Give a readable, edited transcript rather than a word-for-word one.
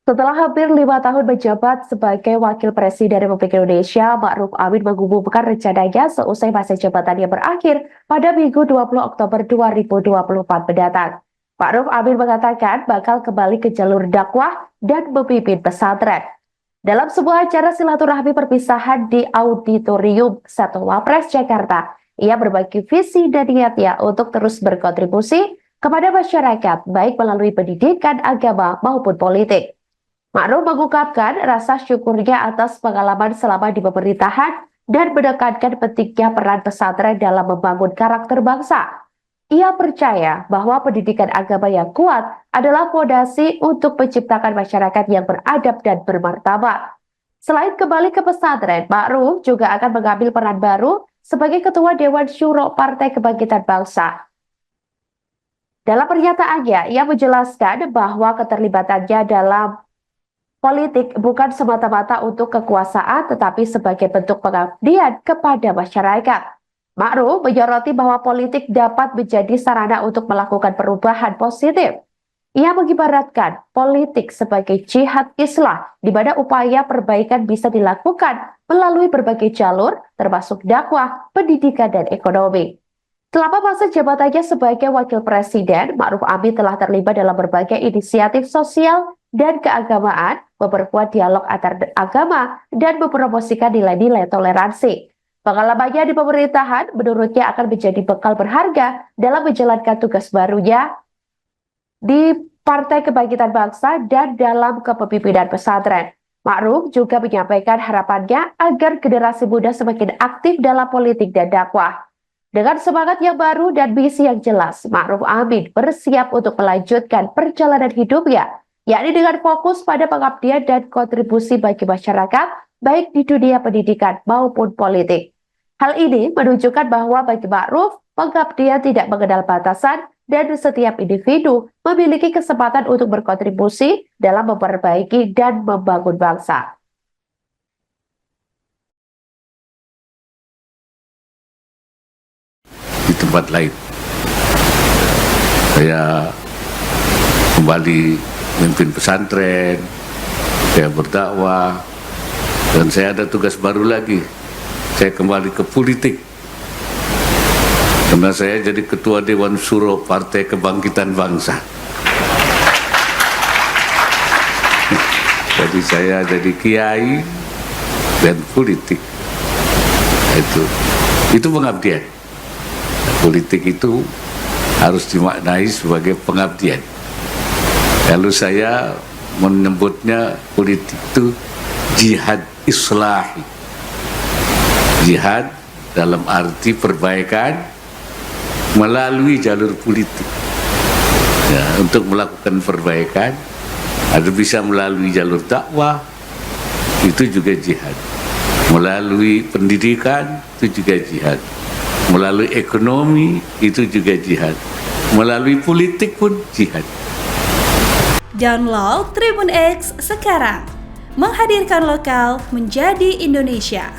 Setelah hampir 5 tahun menjabat sebagai Wakil Presiden Republik Indonesia, Ma'ruf Amin mengumumkan rencananya seusai masa jabatannya berakhir pada Minggu 20 Oktober 2024 mendatang. Ma'ruf Amin mengatakan bakal kembali ke jalur dakwah dan memimpin pesantren. Dalam sebuah acara silaturahmi perpisahan di Auditorium Satu Wapres Jakarta, ia berbagi visi dan niatnya untuk terus berkontribusi kepada masyarakat, baik melalui pendidikan, agama, maupun politik. Ma'ruf mengungkapkan rasa syukurnya atas pengalaman selama di pemerintahan dan menekankan pentingnya peran pesantren dalam membangun karakter bangsa. Ia percaya bahwa pendidikan agama yang kuat adalah fondasi untuk menciptakan masyarakat yang beradab dan bermartabat. Selain kembali ke pesantren, Ma'ruf juga akan mengambil peran baru sebagai Ketua Dewan Syuro Partai Kebangkitan Bangsa. Dalam pernyataannya, ia menjelaskan bahwa keterlibatannya dalam politik bukan semata-mata untuk kekuasaan, tetapi sebagai bentuk pengabdian kepada masyarakat. Ma'ruf menyoroti bahwa politik dapat menjadi sarana untuk melakukan perubahan positif. Ia mengibaratkan politik sebagai jihad Islam, di mana upaya perbaikan bisa dilakukan melalui berbagai jalur, termasuk dakwah, pendidikan, dan ekonomi. Selama masa jabatannya sebagai Wakil Presiden, Ma'ruf Amin telah terlibat dalam berbagai inisiatif sosial dan keagamaan, memperkuat dialog antar agama, dan mempromosikan nilai-nilai toleransi. Pengalamannya di pemerintahan menurutnya akan menjadi bekal berharga dalam menjalankan tugas barunya di Partai Kebangkitan Bangsa dan dalam kepemimpinan pesantren. Ma'ruf juga menyampaikan harapannya agar generasi muda semakin aktif dalam politik dan dakwah. Dengan semangat yang baru dan misi yang jelas, Ma'ruf Amin bersiap untuk melanjutkan perjalanan hidupnya, yakni dengan fokus pada pengabdian dan kontribusi bagi masyarakat, baik di dunia pendidikan maupun politik. Hal ini menunjukkan bahwa bagi Ma'ruf, pengabdian tidak mengenal batasan dan setiap individu memiliki kesempatan untuk berkontribusi dalam memperbaiki dan membangun bangsa. Di tempat lain saya kembali memimpin pesantren, saya berdakwah, dan saya ada tugas baru lagi. Saya kembali ke politik karena saya jadi Ketua Dewan Syuro Partai Kebangkitan Bangsa. Jadi saya jadi kiai dan politik. Itu pengabdian. Politik itu harus dimaknai sebagai pengabdian. Lalu saya menyebutnya politik itu jihad islahi. Jihad dalam arti perbaikan melalui jalur politik. Ya, untuk melakukan perbaikan ada bisa melalui jalur dakwah, itu juga jihad. Melalui pendidikan, itu juga jihad. Melalui ekonomi, itu juga jihad. Melalui politik pun jihad. Download Tribun X sekarang, menghadirkan lokal menjadi Indonesia.